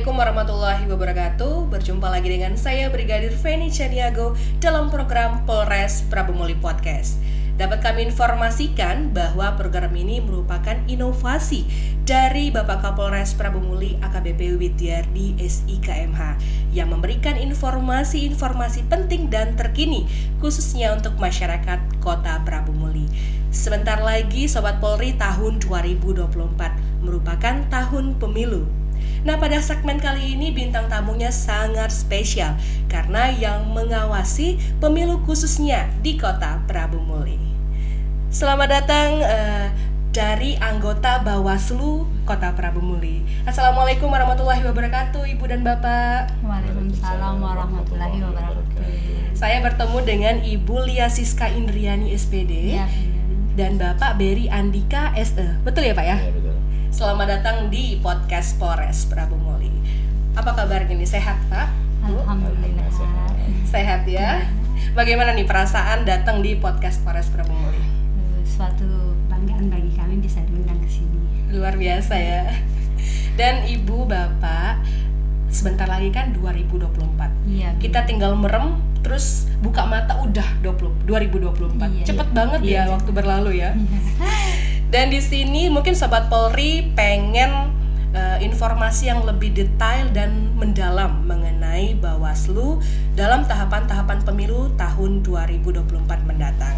Assalamualaikum warahmatullahi wabarakatuh. Berjumpa lagi dengan saya Brigadir Feni Chaniago dalam program Polres Prabu Muli Podcast. Dapat kami informasikan bahwa program ini merupakan inovasi dari Bapak Kapolres Prabu Muli AKBP Widyardi SIKMH yang memberikan informasi-informasi penting dan terkini khususnya untuk masyarakat Kota Prabu Muli. Sebentar lagi Sobat Polri, tahun 2024 merupakan tahun pemilu. Nah, pada segmen kali ini bintang tamunya sangat spesial karena yang mengawasi pemilu khususnya di Kota Prabu Muli. Selamat datang dari anggota Bawaslu Kota Prabu Muli. Assalamualaikum warahmatullahi wabarakatuh, Ibu dan Bapak. Waalaikumsalam warahmatullahi wabarakatuh. Saya bertemu dengan Ibu Lia Siska Indriani SPD Ya, dan Bapak Beri Andika SE. Betul ya Pak ya? Ya, betul. Selamat datang di podcast Polres Prabu Muli. Apa kabarnya nih? Sehat Pak? Bu? Alhamdulillah. Sehat ya? Bagaimana nih perasaan datang di podcast Polres Prabu Muli? Suatu kebanggaan bagi kami bisa diundang ke sini. Luar biasa ya. Dan Ibu Bapak, sebentar lagi kan 2024. Iya. Kita tinggal merem terus buka mata udah 2024. Iya, Cepet iya. banget ya Iya. waktu berlalu ya. Dan di sini mungkin Sobat Polri pengen informasi yang lebih detail dan mendalam mengenai Bawaslu dalam tahapan-tahapan pemilu tahun 2024 mendatang.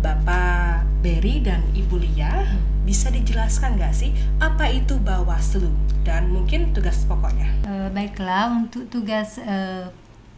Bapak Beri dan Ibu Lia, bisa dijelaskan nggak sih apa itu Bawaslu dan mungkin tugas pokoknya? Baiklah, untuk tugas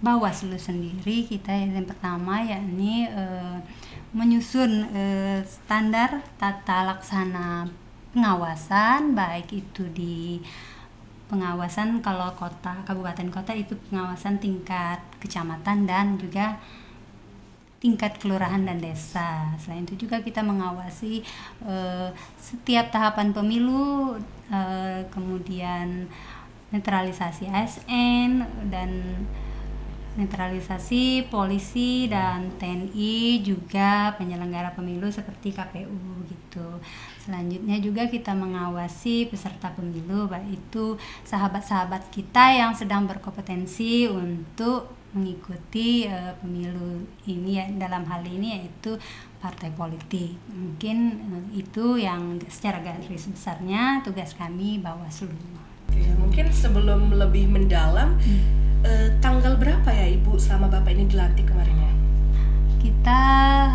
Bawaslu sendiri kita yang pertama yakni menyusun standar tata laksana pengawasan, baik itu di pengawasan kalau kota, kabupaten kota itu pengawasan tingkat kecamatan dan juga tingkat kelurahan dan desa. Selain itu juga kita mengawasi setiap tahapan pemilu, kemudian netralisasi ASN dan netralisasi polisi dan TNI, juga penyelenggara pemilu seperti KPU gitu. Selanjutnya juga kita mengawasi peserta pemilu, baik itu sahabat-sahabat kita yang sedang berkompetensi untuk mengikuti pemilu ini, ya, dalam hal ini yaitu partai politik. Mungkin itu yang secara garis besarnya tugas kami Bawaslu. Oke, mungkin sebelum lebih mendalam, tanggal berapa ya Ibu sama Bapak ini dilantik kemarin ya? Kita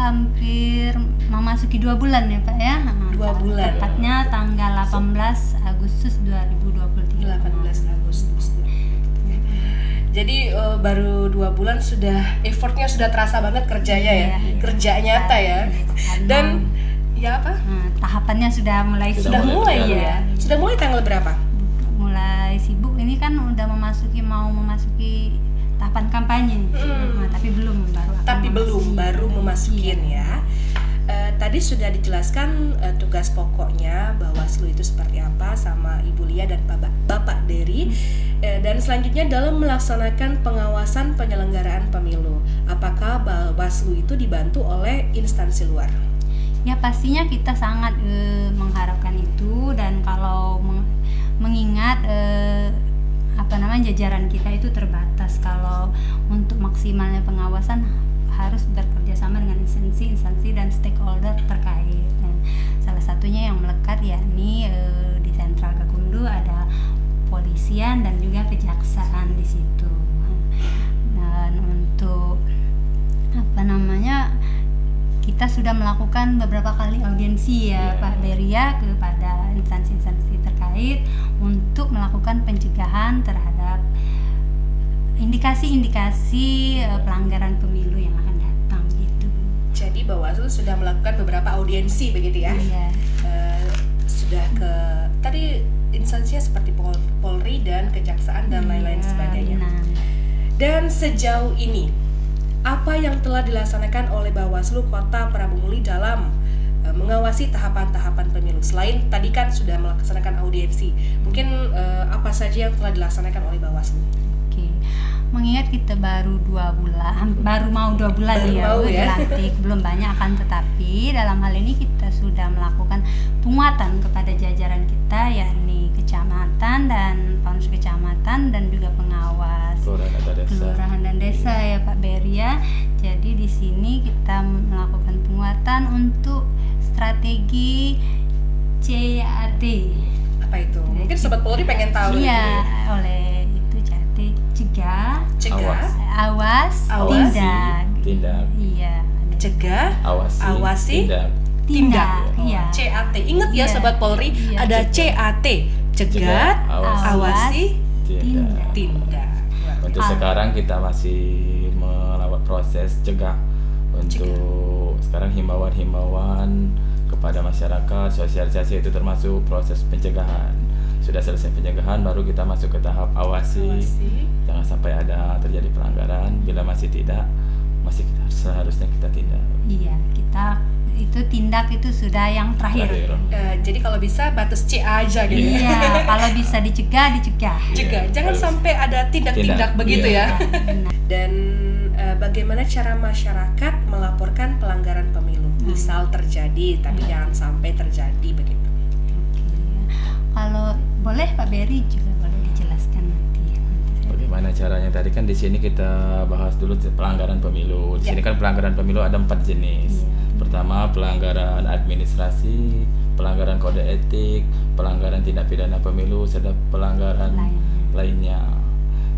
hampir memasuki 2 bulan ya Pak ya. 2 bulan. Tepatnya tanggal 18 Agustus 2023. 18 Agustus. Jadi baru 2 bulan sudah effortnya sudah terasa banget kerjanya ya. Iya. Kerja nyata ya. Dan ya apa? Tahapannya sudah mulai Sudah sibuk. mulai Iya. ya. Sudah mulai tanggal berapa? Mulai sibuk, ini kan udah mau memasuki tahapan kampanye. Nah, tapi belum baru memasukin ya. Tadi sudah dijelaskan tugas pokoknya Bawaslu itu seperti apa sama Ibu Lia dan Bapak Beri. Dan selanjutnya dalam melaksanakan pengawasan penyelenggaraan pemilu, apakah Bawaslu itu dibantu oleh instansi luar? Ya, pastinya kita sangat mengharapkan itu, dan kalau mengingat jajaran kita itu terbatas. Kalau untuk maksimalnya pengawasan harus bekerja sama dengan instansi dan stakeholder terkait. Nah, salah satunya yang melekat yakni di Sentral Gakumdu ada polisian dan juga kejaksaan di situ. Dan untuk kita sudah melakukan beberapa kali audiensi ya Pak Beria kepada instansi-instansi terkait untuk melakukan pencegahan terhadap indikasi-indikasi pelanggaran pemilu yang akan datang gitu. Jadi Bawaslu sudah melakukan beberapa audiensi begitu ya? Iya. Sudah ke tadi instansinya seperti Polri dan Kejaksaan dan lain-lain sebagainya. Benar. Dan sejauh ini apa yang telah dilaksanakan oleh Bawaslu Kota Prabu Muli dalam mengawasi tahapan-tahapan pemilu? Selain tadi kan sudah melaksanakan audiensi, mungkin apa saja yang telah dilaksanakan oleh Bawaslu? Oke. mengingat kita baru 2 bulan, baru mau 2 bulan Baru ya, mau Bu, ya. dilantik, belum banyak akan tetapi dalam hal ini kita sudah melakukan penguatan kepada jajaran kita, yakni kecamatan dan pengurus kecamatan dan juga pengawas Kelurahan atau desa. kelurahan dan desa ya Pak Beri ya. Jadi di sini kita melakukan penguatan untuk strategi CAT. Apa itu? Mungkin Sobat Polri pengen tahu Iya, itu. oleh itu CAT cegah, Cegah, awas, Awasi, tindak. tindak. Iya. cegah, Awasi, Awasi, tindak. Tindak, iya. CAT. Ingat ya Iya. Sobat Polri, Iya. ada CAT. Cegah, Awasi, awasi, tindak. tindak. Untuk sekarang kita masih melawat proses cegah untuk sekarang himbauan kepada masyarakat, sosialisasi itu termasuk proses pencegahan. Sudah selesai pencegahan baru kita masuk ke tahap awasi. Awasi. Jangan sampai ada terjadi pelanggaran. Bila masih tidak, masih seharusnya kita tindak. Iya, kita itu tindak itu sudah yang terakhir. Jadi kalau bisa batas C aja gitu. Iya, kalau bisa dicegah. Cegah, jangan Harus. sampai ada tindak-tindak Tindak, begitu iya. ya. Benar. Dan bagaimana cara masyarakat melaporkan pelanggaran pemilu? Misal terjadi, tapi jangan sampai terjadi begitu. Oke. Kalau boleh Pak Beri juga boleh dijelaskan nanti. Bagaimana caranya? Tadi kan di sini kita bahas dulu pelanggaran pemilu. Di Ya. sini kan pelanggaran pemilu ada 4 jenis. Iya. Pertama, pelanggaran administrasi, pelanggaran kode etik, pelanggaran tindak pidana pemilu, serta pelanggaran lainnya.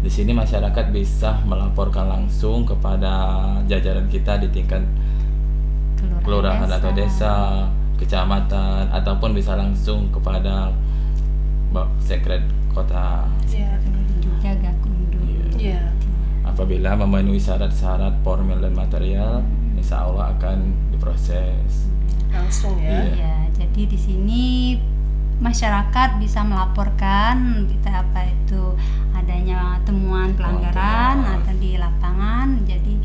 Di sini masyarakat bisa melaporkan langsung kepada jajaran kita di tingkat kelurahan atau desa, kecamatan, ataupun bisa langsung kepada sekret kota. Iya. Juga Gakumdu. Iya. Apabila memenuhi syarat-syarat formil dan material, insya Allah akan diproses. Langsung ya. Iya. Ya, jadi di sini masyarakat bisa melaporkan kita apa itu adanya temuan pelanggaran atau di lapangan. Jadi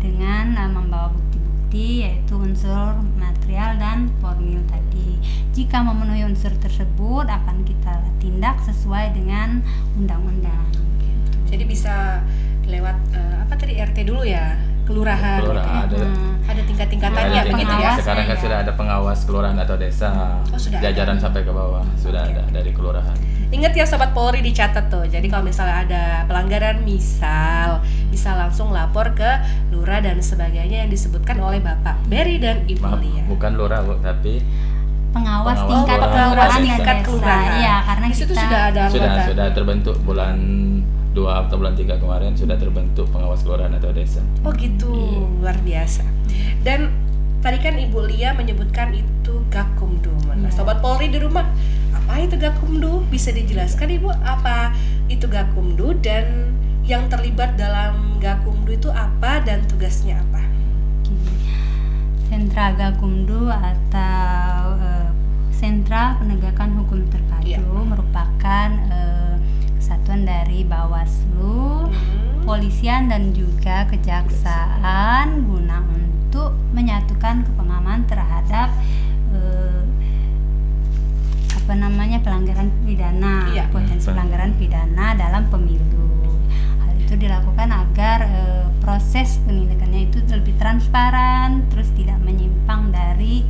dengan membawa bukti-bukti yaitu unsur material dan formil tadi. Jika memenuhi unsur tersebut akan kita tindak sesuai dengan undang-undang. Gitu. Jadi bisa lewat apa tadi RT dulu ya, kelurahan. Kelurahan gitu ya. Ada tingkat-tingkatannya Ada begitu ya. pengawas. Sekarang kan ya. sudah ada pengawas kelurahan atau desa. Oh, sudah Jajaran ada. sampai ke bawah sudah Oke. ada dari kelurahan. Ingat ya Sobat Polri, dicatat tuh. Jadi kalau misalnya ada pelanggaran misal bisa langsung lapor ke lurah dan sebagainya yang disebutkan oleh Bapak Beri dan Ibu Maaf, Lia. bukan lurah Bu, tapi Pengawas Pengawas tingkat kelurahan. kelurahan dan Tingkat desa. kelurahan. Iya, karena Di situ kita sudah ada anggota. sudah terbentuk bulan 2 atau bulan 3 kemarin sudah terbentuk pengawas kelurahan atau desa. Oh gitu, luar biasa. Dan tadi kan Ibu Lia menyebutkan itu Gakumdu. Nah, Iya. Sobat Polri di rumah, apa itu Gakumdu? Bisa dijelaskan Ibu apa itu Gakumdu dan yang terlibat dalam Gakumdu itu apa dan tugasnya apa? Sentra Gakumdu atau Sentra Penegakan Hukum Terpadu Iya. merupakan kesatuan dari Bawaslu, Polisian dan juga Kejaksaan guna untuk menyatukan kepemahaman terhadap pelanggaran pidana, Iya. potensi pelanggaran pidana dalam pemilu. Hal itu dilakukan agar proses penindakannya itu lebih transparan, terus tidak menyimpang dari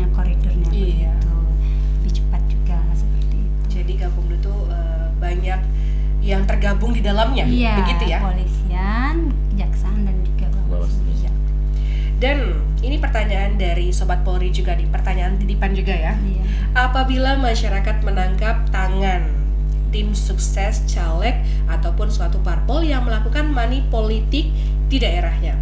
koridornya Iya. begitu, lebih cepat juga seperti itu. Jadi Gakumdu itu banyak yang tergabung di dalamnya, Iya, begitu ya? Kepolisian, Kejaksaan dan juga Bawaslu. Iya. Dan ini pertanyaan dari Sobat Polri juga nih, pertanyaan titipan juga ya. Iya. Apabila masyarakat menangkap tangan tim sukses caleg ataupun suatu parpol yang melakukan money politik di daerahnya,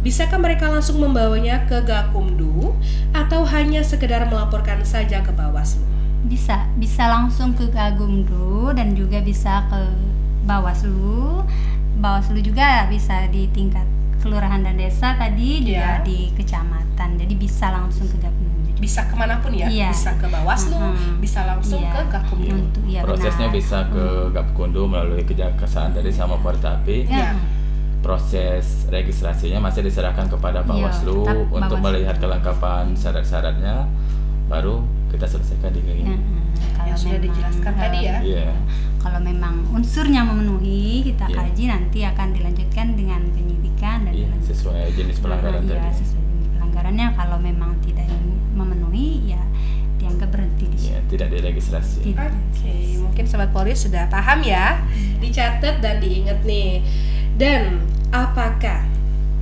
bisakah mereka langsung membawanya ke Gakumdu atau hanya sekedar melaporkan saja ke Bawaslu? Bisa langsung ke Gakumdu dan juga bisa ke Bawaslu. Bawaslu juga bisa di tingkat kelurahan dan desa tadi, juga Iya. di kecamatan. Jadi bisa langsung ke Gakumdu. Bisa kemanapun ya, Iya. bisa ke Bawaslu, bisa langsung Iya, ke Gakumdu. iya, Prosesnya benar. bisa ke Gakumdu melalui Kejaksaan dari sama tapi Ya. proses registrasinya masih diserahkan kepada Bawaslu tetap untuk Bawaslu. melihat kelengkapan syarat-syaratnya, baru kita selesaikan di Ya. yang sudah dijelaskan tadi ya. Iya. Kalau memang unsurnya memenuhi, kita Iya. kaji, nanti akan dilanjutkan dengan penyidikan dan Iya, sesuai jenis pelanggaran Iya, tadi. sesuai jenis pelanggarannya. Kalau memang tidak memenuhi, ya dianggap berhenti di Iya, situ. tidak diregistrasi. Tidak. Oke, mungkin Sobat Polri sudah paham ya. Dicatat dan diingat nih. Dan apakah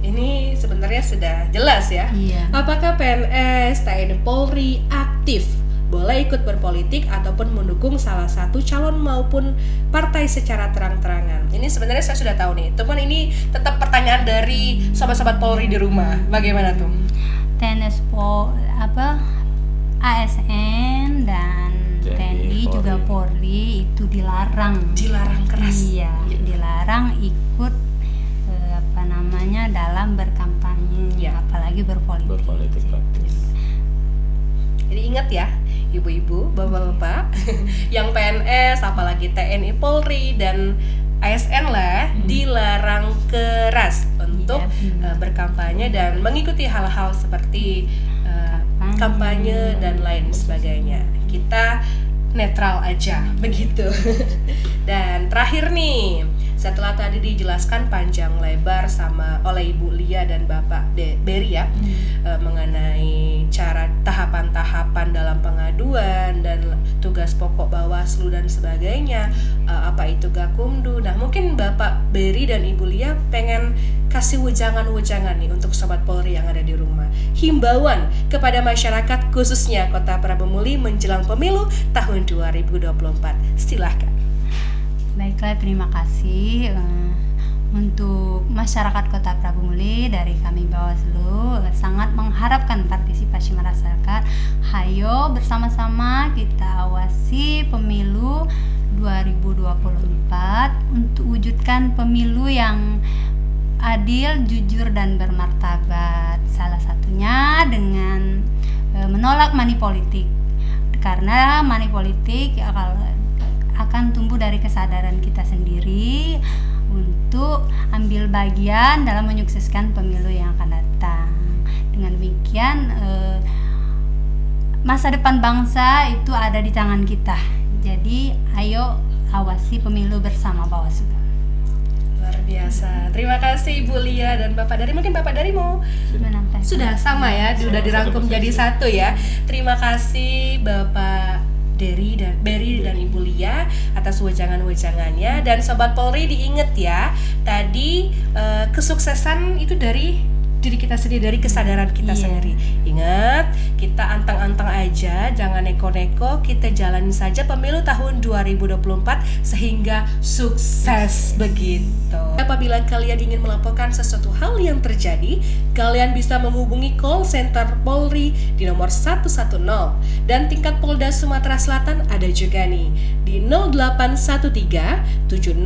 ini sebenarnya sudah jelas ya? Iya. Apakah PNS, TNI Polri aktif boleh ikut berpolitik ataupun mendukung salah satu calon maupun partai secara terang-terangan? Ini sebenarnya saya sudah tahu nih. Teman, ini tetap pertanyaan dari sobat-sobat Polri di rumah. Bagaimana tuh? TNS ASN dan TNI juga Polri itu dilarang. Dilarang keras. Iya, dilarang ikut dalam berkampanye, Ya. apalagi berpolitik. Berpolitik praktis. Jadi ingat ya, ibu-ibu, bapak-bapak, yang PNS, apalagi TNI Polri dan ASN lah, dilarang keras untuk berkampanye dan mengikuti hal-hal seperti kampanye dan lain sebagainya. Kita netral aja, begitu. Dan terakhir nih, setelah tadi dijelaskan panjang lebar oleh Ibu Lia dan Bapak Berry ya, mengenai cara tahapan-tahapan dalam pengaduan dan tugas pokok Bawaslu dan sebagainya, apa itu Gakumdu. Nah, mungkin Bapak Berry dan Ibu Lia pengen kasih wejangan-wejangan nih untuk Sobat Polri yang ada di rumah. Himbauan kepada masyarakat khususnya Kota Prabumuli menjelang pemilu tahun 2024. Silahkan. Baiklah, terima kasih untuk masyarakat Kota Prabumuli. Dari kami Bawaslu sangat mengharapkan partisipasi masyarakat. Hayo bersama-sama kita awasi pemilu 2024 untuk wujudkan pemilu yang adil, jujur, dan bermartabat. Salah satunya dengan menolak money politik, karena money politik akan tumbuh dari kesadaran kita sendiri untuk ambil bagian dalam menyukseskan pemilu yang akan datang. Dengan demikian masa depan bangsa itu ada di tangan kita. Jadi ayo awasi pemilu bersama Bawaslu. Luar biasa. Terima kasih Ibu Lia dan Bapak Dari. Mungkin Bapak Dari mau Menambahkan. sudah sama ya, sudah dirangkum jadi satu ya. Terima kasih Bapak Berry dan Ibu Lia atas wejangan-wejangannya. Dan Sobat Polri diingat ya, tadi kesuksesan itu dari diri kita sendiri, dari kesadaran kita sendiri. Ingat, kita antang-antang aja, jangan neko-neko, kita jalanin saja pemilu tahun 2024 sehingga sukses begitu. Apabila kalian ingin melaporkan sesuatu hal yang terjadi, kalian bisa menghubungi call center Polri di nomor 110, dan tingkat Polda Sumatera Selatan ada juga nih di 0813 70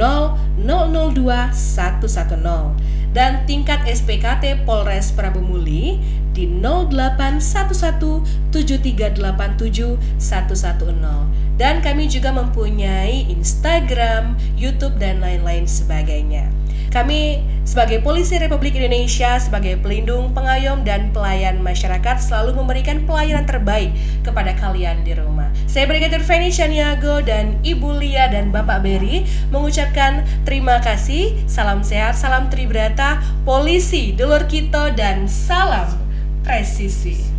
002 110. Dan tingkat SPKT Polres Prabumuli di 0811 7387 110. Dan kami juga mempunyai Instagram, YouTube, dan lain-lain sebagainya. Kami sebagai Polisi Republik Indonesia, sebagai pelindung, pengayom, dan pelayan masyarakat selalu memberikan pelayanan terbaik kepada kalian di rumah. Saya Brigadir Feni Chaniago dan Ibu Lia dan Bapak Berry mengucapkan terima kasih, salam sehat, salam tribrata, polisi, dulur kita, dan salam presisi.